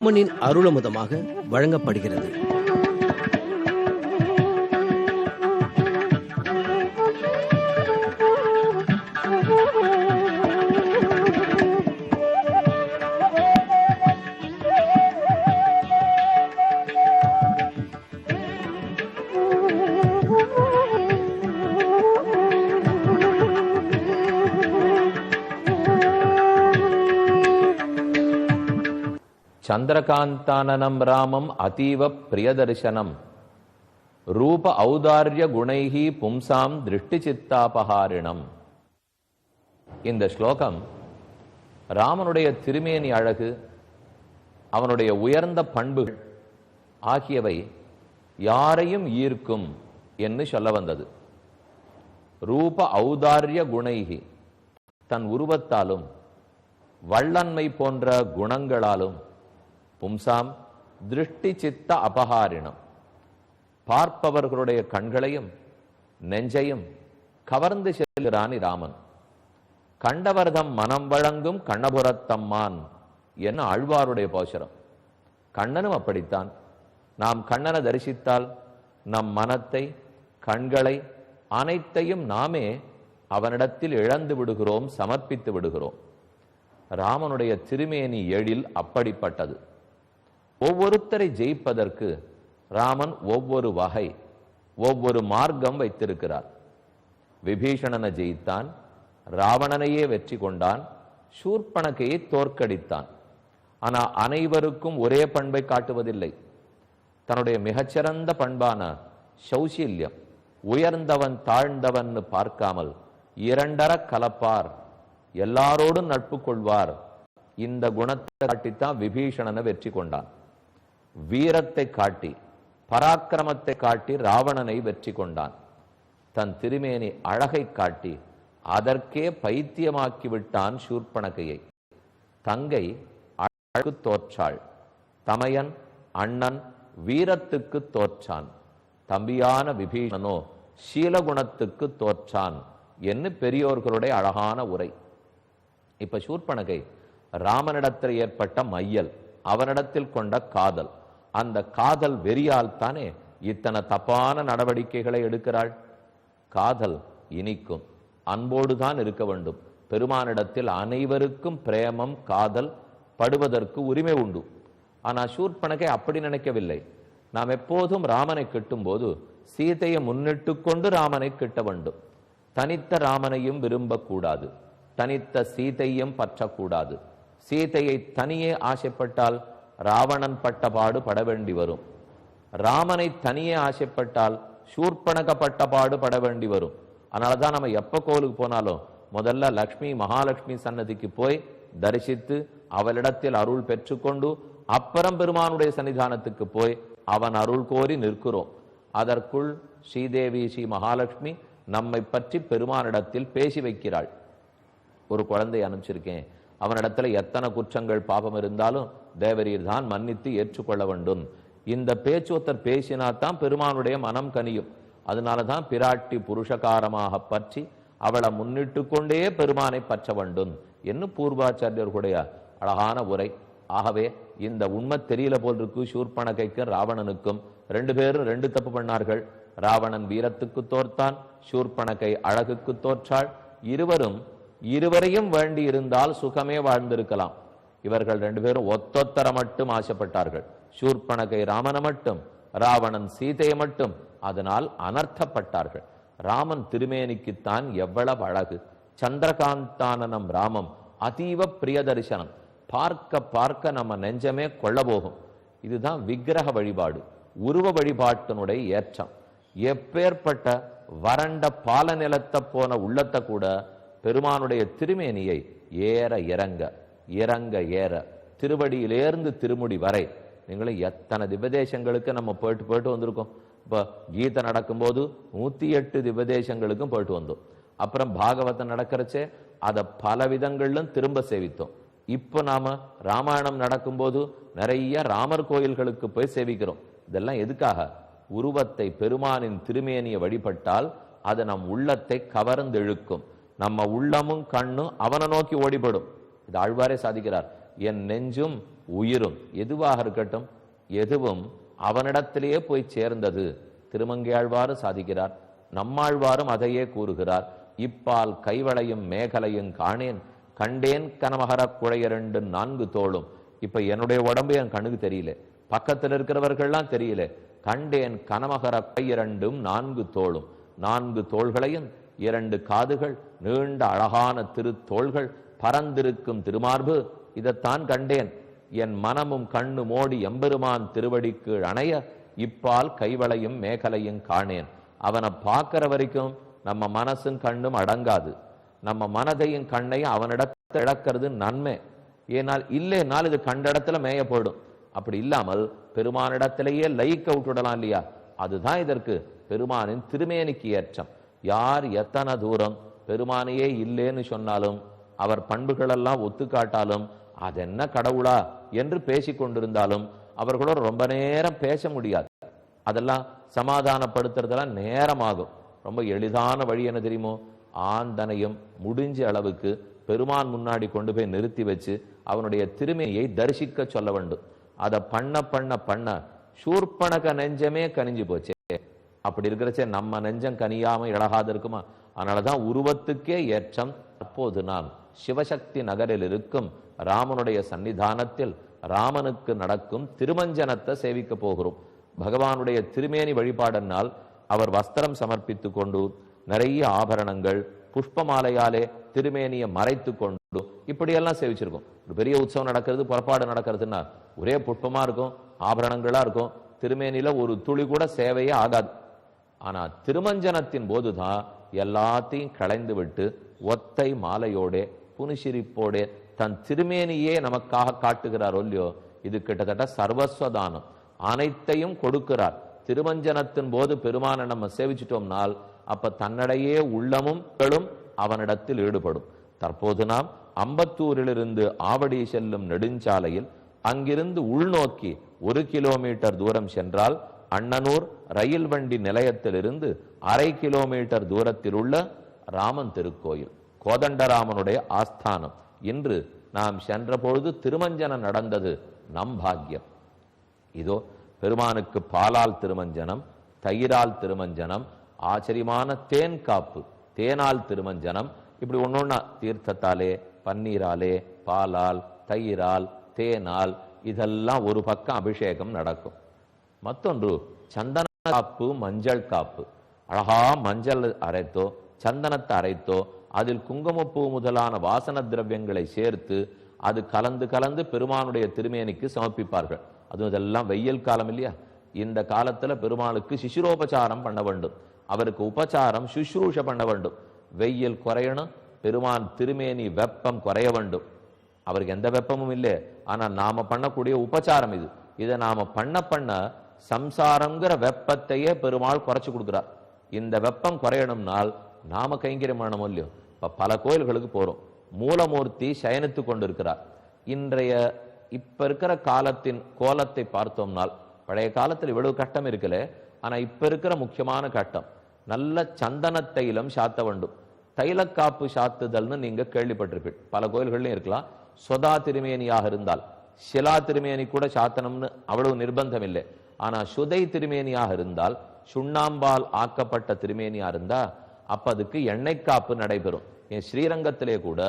ராமனின் அருளமுதமாக வழங்கப்படுகிறது. சந்திரகாந்தானனம் ராமம் அதீவ பிரியதர்சனம் ரூப ஔதார்ய குணைஹி பும்சாம் திருஷ்டி சித்தாபஹாரிணம். இந்த ஸ்லோகம் ராமனுடைய திருமேனி அழகு, அவனுடைய உயர்ந்த பண்புகள் ஆகியவை யாரையும் ஈர்க்கும் என்று சொல்ல வந்தது. ரூப ஔதார்ய குணைஹி, தன் உருவத்தாலும் வள்ளன்மை போன்ற குணங்களாலும், பும்சாம் திருஷ்டி சித்த அபஹாரிணம், பார்ப்பவர்களுடைய கண்களையும் நெஞ்சையும் கவர்ந்து செல்கிறான் ராமன். கண்டவர்தம் மனம் வழங்கும் கண்ணபுரத்தம்மான் என்ன ஆழ்வாருடைய போஷரம். கண்ணனும் அப்படித்தான். நாம் கண்ணனை தரிசித்தால் நம் மனத்தை, கண்களை அனைத்தையும் நாமே அவனிடத்தில் இழந்து விடுகிறோம், சமர்ப்பித்து விடுகிறோம். ராமனுடைய திருமேனி எழில் அப்படிப்பட்டது. ஒவ்வொருத்தரை ஜெயிப்பதற்கு ராமன் ஒவ்வொரு வகை, ஒவ்வொரு மார்க்கம் வைத்திருக்கிறார். விபீஷணனை ஜெயித்தான், ராவணனையே வெற்றி கொண்டான், சூர்பனகையை தோற்கடித்தான். ஆனால் அனைவருக்கும் ஒரே பண்பை காட்டுவதில்லை. தன்னுடைய மிகச்சிறந்த பண்பான சௌசீல்யம், உயர்ந்தவன் தாழ்ந்தவன் பார்க்காமல் இரண்டர கலப்பார், எல்லாரோடும் நட்பு கொள்வார். இந்த குணத்தை காட்டித்தான் விபீஷணனை வெற்றி கொண்டான். வீரத்தை காட்டி, பராக்கிரமத்தை காட்டி ராவணனை வெற்றி கொண்டான். தன் திருமேனி அழகை காட்டி அதற்கே பைத்தியமாக்கி விட்டான் சூர்பனகையை. தங்கை அழகு தோற்றாள், தமையன் அண்ணன் வீரத்துக்கு தோற்றான், தம்பியான விபீஷணனோ சீலகுணத்துக்கு தோற்றான் என்று பெரியோர்களுடைய அழகான உரை. இப்ப சூர்பனகை ராமனிடத்தில் ஏற்பட்ட மையல், அவனிடத்தில் கொண்ட காதல், அந்த காதல் வெறியால் தானே இத்தனை தப்பான நடவடிக்கைகளை எடுக்கிறாள். காதல் இனிக்கும், அன்போடுதான் இருக்க வேண்டும். பெருமானிடத்தில் அனைவருக்கும் பிரேமம், காதல் படுவதற்கு உரிமை உண்டு. ஆனால் சூர்பனகை அப்படி நினைக்கவில்லை. நாம் எப்போதும் ராமனை கிட்டும் போது சீதையை முன்னிட்டு கொண்டு ராமனை கிட்ட வேண்டும். தனித்த ராமனையும் விரும்பக்கூடாது, தனித்த சீதையும் பற்றக்கூடாது. சீதையை தனியே ஆசைப்பட்டால் ராவணன் பட்ட பாடு பட வேண்டி வரும். ராமனை தனியே ஆசைப்பட்டால் சூர்பனக பட்ட பாடு பட வேண்டி வரும். அதனாலதான் நம்ம எப்ப கோவிலுக்கு போனாலும் முதல்ல லக்ஷ்மி மகாலட்சுமி சன்னதிக்கு போய் தரிசித்து அவளிடத்தில் அருள் பெற்றுக்கொண்டு அப்புறம் பெருமானுடைய சன்னிதானத்துக்கு போய் அவன் அருள் கோரி நிற்கிறோம். அதற்குள் ஸ்ரீதேவி ஸ்ரீ மகாலட்சுமி நம்மை பற்றி பெருமானிடத்தில் பேசி வைக்கிறாள். ஒரு குழந்தை அனுப்பிச்சிருக்கேன், அவனிடத்துல எத்தனை குற்றங்கள் பாபம் இருந்தாலும் தேவரீர் தான் மன்னித்து ஏற்றுக்கொள்ள வேண்டும். இந்த பேச்சொத்தர் பேசினாத்தான் பெருமானுடைய மனம் கனியும். அதனாலதான் பிராட்டி புருஷகாரமாக பற்றி அவளை முன்னிட்டு கொண்டே பெருமானை பற்ற வேண்டும் என்று பூர்வாச்சாரியர்களுடைய அழகான உரை. ஆகவே இந்த உண்மை தெரியல போல் இருக்கு சூர்பனகைக்கும் ராவணனுக்கும். ரெண்டு பேரும் ரெண்டு தப்பு பண்ணார்கள். ராவணன் வீரத்துக்கு தோற்றான், சூர்பனகை அழகுக்கு தோற்றாள். இருவரையும் வேண்டி இருந்தால் சுகமே வாழ்ந்திருக்கலாம். இவர்கள் ரெண்டு பேரும் ஒத்தொத்தர மட்டும் ஆசைப்பட்டார்கள். சூர்பனகை ராமனை மட்டும், ராவணன் சீதையை மட்டும். அதனால் அனர்த்தப்பட்டார்கள். ராமன் திருமேனிக்குத்தான் எவ்வளவு அழகு. சந்திரகாந்தானனம் ராமம் அதீவ பிரியதர்சனம். பார்க்க பார்க்க நம்ம நெஞ்சமே கொள்ள போகும். இதுதான் விக்கிரக வழிபாடு, உருவ வழிபாட்டினுடைய ஏற்றம். எப்பேற்பட்ட வறண்ட பால நிலத்தை போன உள்ளத்தை கூட பெருமானுடைய திருமேனியை ஏற இறங்க இறங்க ஏற, திருவடியிலேர்ந்து திருமுடி வரை, நீங்களும் எத்தனை திவ்யதேசங்களுக்கு நம்ம போயிட்டு போயிட்டு வந்திருக்கோம். இப்போ கீதை நடக்கும்போது 108 திவ்யதேசங்களுக்கும் போயிட்டு வந்தோம். அப்புறம் பாகவதம் நடக்கிறச்சே அதை பல விதங்களிலும் திரும்ப சேவித்தோம். இப்போ நாம ராமாயணம் நடக்கும்போது நிறைய ராமர் கோயில்களுக்கு போய் சேவிக்கிறோம். இதெல்லாம் எதுக்காக? உருவத்தை, பெருமானின் திருமேனியை வழிபட்டால் அது நம் உள்ளத்தை கவர்ந்து இழுக்கும். நம்ம உள்ளமும் கண்ணும் அவனை நோக்கி ஓடிப்படும். இது ஆழ்வாரே சாதிக்கிறார். என் நெஞ்சும் உயிரும் எதுவாக இருக்கட்டும், எதுவும் அவனிடத்திலேயே போய் சேர்ந்தது. திருமங்கையாழ்வாரு சாதிக்கிறார், நம்மாழ்வாரும் அதையே கூறுகிறார். இப்பால் கைவளையும் மேகலையும் காணேன், கண்டேன் கனமகர குழையரண்டு 4 தோளும். இப்ப என்னுடைய உடம்பு என் கண்ணுக்கு தெரியல, பக்கத்தில் இருக்கிறவர்கள்லாம் தெரியல. கண்டேன் கனமகர குழையரண்டும் 4 தோளும், 4 தோள்களையும் 2 காதுகள், நீண்ட அழகான திருத்தோள்கள், பரந்திருக்கும் திருமார்பு, இதைத்தான் கண்டேன். என் மனமும் கண்ணு மோடி எம்பெருமான் திருவடிக்கு அணைய இப்பால் கைவளையும் மேகலையும் காணேன். அவனை பார்க்கிற வரைக்கும் நம்ம மனசும் கண்ணும் அடங்காது. நம்ம மனதையும் கண்ணையும் அவனிடத்தை இழக்கிறது நன்மை. ஏனால் இல்லைனால் இது கண்ட இடத்துல மேய போயிடும். அப்படி இல்லாமல் பெருமானிடத்திலேயே லயிக்க விட்டுடலாம் இல்லையா? அதுதான் இதற்கு பெருமானின் திருமேனிக்கு ஏற்றம். யார் எத்தனை தூரம் பெருமானையே இல்லேன்னு சொன்னாலும், அவர் பண்புகளெல்லாம் ஒத்துக்காட்டாலும், அதென்ன கடவுளா என்று பேசி கொண்டிருந்தாலும் அவர்களோட ரொம்ப நேரம் பேச முடியாது. அதெல்லாம் சமாதானப்படுத்துறதெல்லாம் நேரமாகும். ரொம்ப எளிதான வழி என்ன தெரியுமோ? ஆந்தனையும் முடிஞ்ச அளவுக்கு பெருமான் முன்னாடி கொண்டு போய் நிறுத்தி வச்சு அவனுடைய திருமையை தரிசிக்க சொல்ல வேண்டும். அதை பண்ண பண்ண பண்ண சூர்பனக நெஞ்சமே கனிஞ்சு போச்சே. அப்படி இருக்கிறச்சே நம்ம நெஞ்சம் கனியாம இழகாது இருக்குமா? அதனாலதான் உருவத்துக்கே ஏற்றம். அப்போது நாம் சிவசக்தி நகரில் இருக்கும் ராமனுடைய சன்னிதானத்தில் ராமனுக்கு நடக்கும் திருமஞ்சனத்தை சேவிக்க போகிறோம். பகவானுடைய திருமேனி வழிபாடனால் அவர் வஸ்திரம் சமர்ப்பித்து கொண்டு நிறைய ஆபரணங்கள் புஷ்பமாலையாலே திருமேனியை மறைத்து கொண்டு இப்படியெல்லாம் சேவிச்சிருக்கும். ஒரு பெரிய உற்சவம் நடக்கிறது, புறப்பாடு நடக்கிறதுன்னா ஒரே புஷ்பமா இருக்கும், ஆபரணங்களா இருக்கும், திருமேனில ஒரு துளி கூட சேவையே ஆகாது. ஆனா திருமஞ்சனத்தின் போதுதான் எல்லாத்தையும் களைந்து விட்டு ஒத்தை மாலையோட புனிசிரிப்போட தன் திருமேனியே நமக்காக காட்டுகிறார் இல்லையோ? இது கிட்டத்தட்ட சர்வஸ்வதானம், அனைத்தையும் கொடுக்கிறார். திருமஞ்சனத்தின் போது பெருமானை நம்ம சேவிச்சிட்டோம்னால் அப்ப தன்னடையே உள்ளமும் அவனிடத்தில் ஈடுபடும். தற்போது நாம் அம்பத்தூரிலிருந்து ஆவடி செல்லும் நெடுஞ்சாலையில் அங்கிருந்து உள்நோக்கி 1 கிலோமீட்டர் தூரம் சென்றால் அண்ணனூர் ரயில் வண்டி நிலையத்திலிருந்து 1/2 கிலோமீட்டர் தூரத்தில் உள்ள ராமன் திருக்கோயில், கோதண்டராமனுடைய ஆஸ்தானம். இன்று நாம் சென்ற பொழுது திருமஞ்சனம் நடந்தது நம் பாக்கியம். இதோ பெருமானுக்கு பாலால் திருமஞ்சனம், தயிரால் திருமஞ்சனம், ஆச்சரியமான தேன் காப்பு, தேனால் திருமஞ்சனம், இப்படி ஒன்னொன்னா தீர்த்தத்தாலே, பன்னீராலே, பாலால், தயிரால், தேனால், இதெல்லாம் ஒரு பக்கம் அபிஷேகம் நடக்கும். மற்றொன்று சந்தன காப்பு, மஞ்சள் காப்பு. அழகா மஞ்சள் அரைத்தோ சந்தனத்தை அரைத்தோ அதில் குங்குமப்பூ முதலான வாசன திரவியங்களை சேர்த்து அது கலந்து கலந்து பெருமானுடைய திருமேனிக்கு சமர்ப்பிப்பார்கள். அதுவும் இதெல்லாம் வெயில் காலம் இல்லையா? இந்த காலத்துல பெருமாளுக்கு சிசுரோபச்சாரம் பண்ண வேண்டும், அவருக்கு உபச்சாரம் சுஷ்ரூஷ பண்ண வேண்டும். வெயில் குறையணும், பெருமான் திருமேனி வெப்பம் குறைய வேண்டும். அவருக்கு எந்த வெப்பமும் இல்லை, ஆனா நாம பண்ணக்கூடிய உபச்சாரம் இது. இதை நாம பண்ண பண்ண சம்சாரங்கிற வெப்பத்தையே பெருமாள் குறைச்சு கொடுக்கிறார். இந்த வெப்பம் குறையணும்னால் நாம கைங்கரியம் பண்ணணும் இல்லையோ? இப்ப பல கோயில்களுக்கு போறோம், மூலமூர்த்தி சயனித்து கொண்டிருக்கிறார். இன்றைய இப்ப இருக்கிற காலத்தின் கோலத்தை பார்த்தோம்னால் பழைய காலத்தில் இவ்வளவு கட்டம் இருக்கல, ஆனா இப்ப இருக்கிற முக்கியமான கட்டம் நல்ல சந்தன தைலம் சாத்த வேண்டும். தைலக்காப்பு சாத்துதல்னு நீங்க கேள்விப்பட்டிருப்பீங்க, பல கோயில்கள்லயும் இருக்கலாம். சொதா திருமேனியாக இருந்தால் சிலா திருமேனி கூட சாத்தனம்னு அவ்வளவு நிர்பந்தம் இல்லை. ஆனா சுதை திருமேனியாக இருந்தால், சுண்ணாம்பால் ஆக்கப்பட்ட திருமேனியா இருந்தா அப்ப அதுக்கு எண்ணெய் காப்பு நடைபெறும். என் ஸ்ரீரங்கத்திலே கூட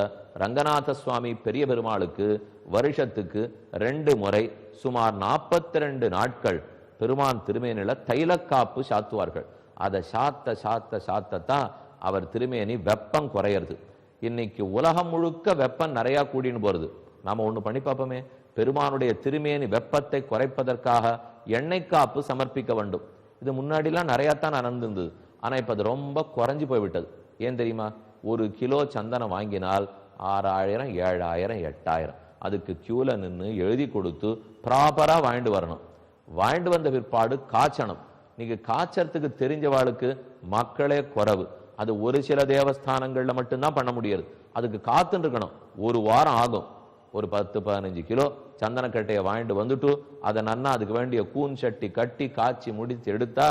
ரங்கநாத சுவாமி பெரிய பெருமாளுக்கு வருஷத்துக்கு 2 முறை சுமார் 42 நாட்கள் பெருமான் திருமேனில தைலக்காப்பு சாத்துவார்கள். அதை சாத்த சாத்த சாத்தத்தான் அவர் திருமேனி வெப்பம் குறையிறது. இன்னைக்கு உலகம் முழுக்க வெப்பம் நிறைய கூடின்னு போறது. நாம ஒண்ணு பண்ணி பார்ப்போமே, பெருமானுடைய திருமேனி வெப்பத்தை குறைப்பதற்காக எண்ணெய் காப்பு சமர்ப்பிக்க வேண்டும். இது முன்னாடிலாம் நிறையத்தான் நடந்திருந்தது, ஆனா இப்ப அது ரொம்ப குறைஞ்சு போய்விட்டது. ஏன் தெரியுமா? 1 கிலோ சந்தனம் வாங்கினால் 6000 7000 8000 அதுக்கு கியூல நின்று எழுதி கொடுத்து ப்ராப்பரா வாங்கிட்டு வரணும். வாங்கிட்டு வந்த பிற்பாடு காய்ச்சணும். நீங்க காய்ச்சறதுக்கு தெரிஞ்சவாளுக்கு மக்களே குறைவு. அது ஒரு சில தேவஸ்தானங்கள்ல மட்டும்தான் பண்ண முடியாது. அதுக்கு காத்துன்னு இருக்கணும், 1 வாரம் ஆகும். ஒரு 10-15 கிலோ சந்தனக்கட்டையை வாங்கிட்டு வந்துட்டு அதை நன்னா அதுக்கு வேண்டிய கூன் சட்டி கட்டி காய்ச்சி முடிச்சு எடுத்தா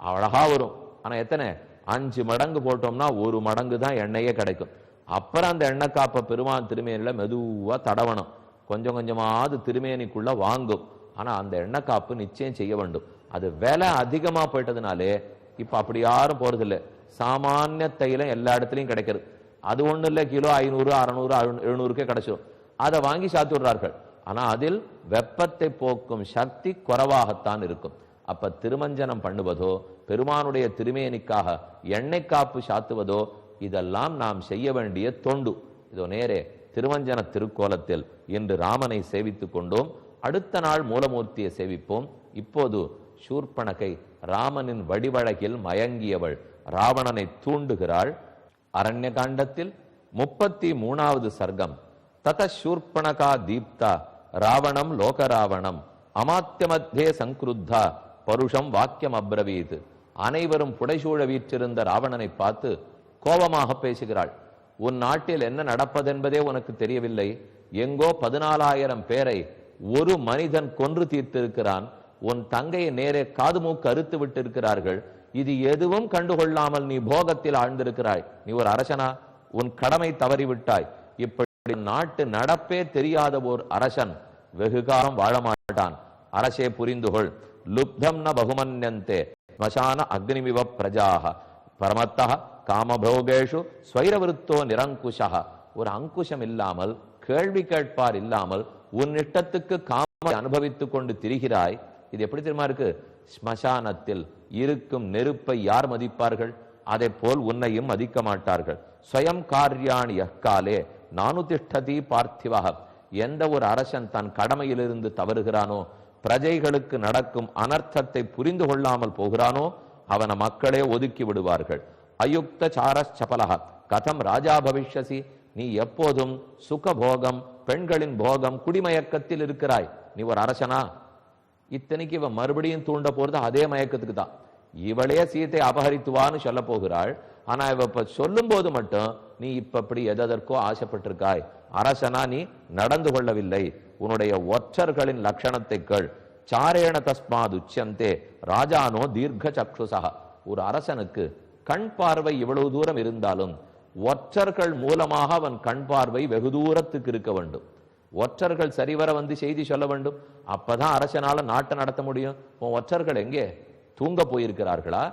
அழகா வரும். ஆனா எத்தனை 5 மடங்கு போட்டோம்னா 1 மடங்கு தான் எண்ணெயே கிடைக்கும். அப்புறம் அந்த எண்ணெய் காப்ப பெருமான் திருமேனில மெதுவா தடவணும். கொஞ்சம் கொஞ்சமாவது திருமேனிக்குள்ள வாங்கும். ஆனா அந்த எண்ணெய் காப்பு நிச்சயம் செய்ய வேண்டும். அது விலை அதிகமா போயிட்டதுனாலே இப்ப அப்படி யாரும் போறது இல்லை. சாமானிய தைலம் எல்லா இடத்துலயும் கிடைக்கிறது. அது ஒண்ணு இல்லை, கிலோ 500 600 700க்கே கிடைச்சிடும். அதை வாங்கி சாத்தி விடுறார்கள். ஆனா அதில் வெப்பத்தை போக்கும் சக்தி குறைவாகத்தான் இருக்கும். அப்ப திருமஞ்சனம் பண்ணுவதோ பெருமானுடைய திருமேனிக்காக எண்ணெய் காப்பு சாத்துவதோ இதெல்லாம் நாம் செய்ய வேண்டிய தொண்டு. இதோ நேரே திருமஞ்சன திருக்கோலத்தில் இன்று ராமனை சேவித்துக் கொண்டோம். அடுத்த நாள் மூலமூர்த்தியை சேவிப்போம். இப்போது சூர்பனகை ராமனின் வடிவழகில் மயங்கியவள் ராவணனை தூண்டுகிறாள். அரண்ய காண்டத்தில் 33வது சர்க்கம். தத சூர்பனகா தீப்தா ராவணம் லோகராவணம் அமாத்திய மத்தியே சங்குருத்தா பருஷம் வாக்கியம் அப்ரவீத். அனைவரும் புடைசூழ வீற்றிருந்த ராவணனை பார்த்து கோபமாக பேசுகிறாள். உன் நாட்டில் என்ன நடப்பதென்பதே உனக்கு தெரியவில்லை. எங்கோ 14,000 பேரை ஒரு மனிதன் கொன்று தீர்த்திருக்கிறான். உன் தங்கையை நேரே காது மூக்கு அறுத்து விட்டிருக்கிறார்கள். இது எதுவும் கண்டுகொள்ளாமல் நீ போகத்தில் ஆழ்ந்திருக்கிறாய். நீ ஒரு அரசனா? உன் கடமை தவறிவிட்டாய். இப்படி நாட்டு நடப்பே தெரியாத ஓர் அரசன் வெகுகாலம் வாழ மாட்டான். அரசே புரிந்துகொள். லுப்தம் ந பகுமன்யந்தே ஸ்மசான அக்னிமிவ பிரஜாக பரமத்தா காமபோகேஷு ஸ்வைரவிருத்தோ நிரங்குஷா. ஒரு அங்குஷம் இல்லாமல், கேள்வி கேட்பார் இல்லாமல் உன் இஷ்டத்துக்கு காம அனுபவித்துக் கொண்டு திரிகிறாய். இது எப்படி தெரியுமா இருக்கு? ஸ்மசானத்தில் இருக்கும் நெருப்பை யார் மதிப்பார்கள்? அதை போல் உன்னையும் மதிக்க மாட்டார்கள். ஸ்வயம் காரியாணி யக்காலே நானுதிஷ்டதி பார்த்திவா. எந்த ஒரு அரசன் தன் கடமையிலிருந்து தவறுகிறானோ, பிரஜைகளுக்கு நடக்கும் அனர்த்தத்தை புரிந்து கொள்ளாமல் போகிறானோ, அவன மக்களே ஒதுக்கி விடுவார்கள். அயுக்த சாரச்சபலக கதம் ராஜா பவிஷ்யசி. நீ எப்போதும் சுகபோகம், பெண்களின் போகம், குடிமயக்கத்தில் இருக்கிறாய். நீ ஒரு அரசனா? இத்தனைக்கு இவன் மறுபடியும் தூண்ட போறது அதே மயக்கத்துக்கு தான். இவளே சீத்தை அபகரித்துவான்னு சொல்ல போகிறாள். ஆனா இவ இப்ப சொல்லும் போது மட்டும் நீ இப்படி எதற்கோ ஆசைப்பட்டிருக்காய். அரசனா நீ நடந்து கொள்ளவில்லை. உன்னுடைய ஒற்றர்களின் லட்சணத்தை கேள். சாரேண தஸ்மாத் உச்சந்தே ராஜானோ தீர்க்க சக்ஷுசா. ஒரு அரசனுக்கு கண் பார்வை இவ்வளவு தூரம் இருந்தாலும் ஒற்றர்கள் மூலமாக அவன் கண் பார்வை வெகு தூரத்துக்கு இருக்க வேண்டும். ஒற்றர்கள் சரிவர வந்து செய்தி சொல்ல வேண்டும். அப்பதான் அரசனால நாட்டை நடத்த முடியும். ஒற்றர்கள் எங்கே தூங்க போயிருக்கிறார்களா?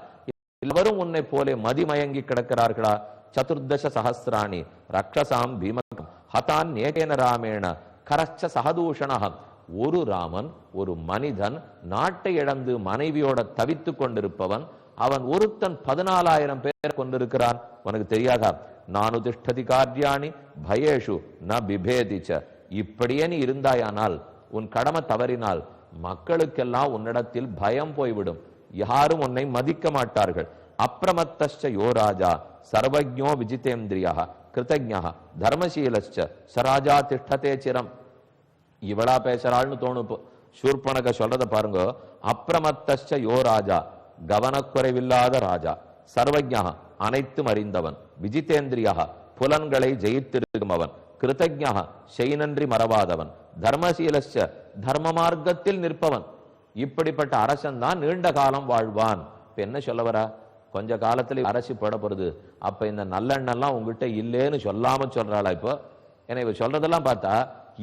எல்லாரும் உன்னை போலே மதிமயங்கி கிடக்கிறார்களா? சதுர்தச சஹசிராணி ரக்ஷசாம் பீமகம் ஹதான் ஏகேன ராமேண கரச்ச சகதூஷணகம். ஒரு ராமன், ஒரு மனிதன் நாட்டை இழந்து மனைவியோட தவித்து கொண்டிருப்பவன். அவன் ஒருத்தன் 14,000 பேர் கொண்டிருக்கிறான். உனக்கு தெரியாதா? நானுதிஷ்டதி காரியாணி பயேஷு ந பிபேதிச்ச. இப்படியே நீ இருந்தாயானால், உன் கடமை தவறினால் மக்களுக்கெல்லாம் உன்னிடத்தில் பயம் போய்விடும். யாரும் உன்னை மதிக்க மாட்டார்கள். அப்ரமத்தஸ்ச யோ ராஜா சர்வஜ்ஞோ விஜிதேந்திரியா கிருதஜ்ஞா தர்மசீலஸ்ச சராஜா திஷ்டதே சிரம். இவளா பேசுறாள்னு தோணும். இப்போ சூர்பனக சொல்றத பாருங்க. அப்ரமத்தஸ்ச யோ ராஜா, கவனக்குறைவில்லாத ராஜா, சர்வஜ்ஞா அனைத்தும் அறிந்தவன், விஜிதேந்திரியா புலன்களை ஜெயித்திருக்கும் அவன், கிருதஜ்ஞா செய்நன்றி மறவாதவன், தர்மசீலஸ்ச தர்ம மார்க்கத்தில் நிற்பவன். இப்படிப்பட்ட அரசன் தான் நீண்ட காலம் வாழ்வான். இப்ப என்ன சொல்ல வரா? கொஞ்ச காலத்துல அரசு போட போறது. அப்ப இந்த நல்லெண்ணெல்லாம் உங்ககிட்ட இல்லேன்னு சொல்லாம சொல்றாளா? இப்போ ஏன்னா இவ சொல்றதெல்லாம் பார்த்தா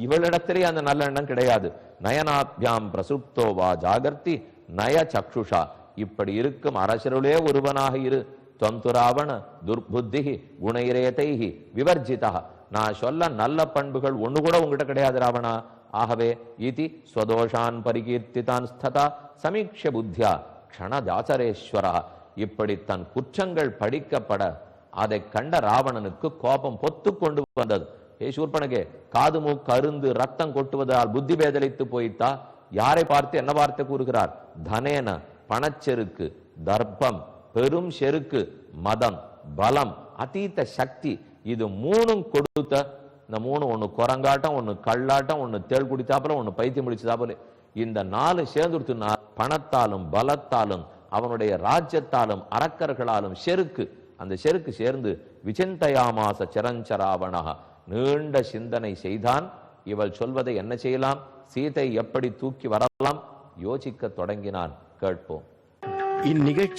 இவளிடத்திலே அந்த நல்லெண்ணம் கிடையாது. நயனாத்யாம் பிரசுப்தோ வா ஜாகர்த்தி நய சக்ஷுஷா. இப்படி இருக்கும் அரசருளே ஒருவனாக இரு. தொந்துராவண துர்புத்தி குணைரேதைஹி விவர்ஜிதா. நான் சொல்ல நல்ல பண்புகள் ஒண்ணு கூட உங்ககிட்ட கிடையாது ராவணா. ஆகவே இதி ஸ்வதோஷான் பரிகீர்த்திதான் ஸ்ததா சமீக்ஷ புத்தியா க்ஷணதாசரேஸ்வரா. இப்படி தன் குற்றங்கள் படிக்கப்பட அதை கண்ட ராவணனுக்கு கோபம் பொத்து கொண்டு வந்தது. சூர்பனகே, காது மூக்கு அருந்து ரத்தம் கொட்டுவதால் புத்தி பேதலித்து போயிட்டா? யாரை பார்த்து என்ன வார்த்தை கூறுகிறார்? தனேன பணச்செருக்கு, தர்ப்பம் பெரும் செருக்கு, மதம் பலம் அதீத சக்தி. இது மூணும் கொடுத்த இந்த மூணு, ஒண்ணு குரங்காட்டம், ஒண்ணு கல்லாட்டம், ஒண்ணு தேள் குடித்தாப்புல, ஒண்ணு பைத்தியம் முடிச்சதாப்புல. இந்த 4 சேர்ந்துடுத்துனா பணத்தாலும் பலத்தாலும் அவனுடைய ராஜ்யத்தாலும் அரக்கர்களாலும் செருக்கு. அந்த செருக்கு சேர்ந்து விசிந்தயாமாச சரஞ்சராவணா நீண்ட சிந்தனை செய்தான். இவள் சொல்வதை என்ன செய்யலாம், சீதை எப்படி தூக்கி வரலாம் யோசிக்க தொடங்கினான். கேட்போம். இந்நிகழ்ச்சி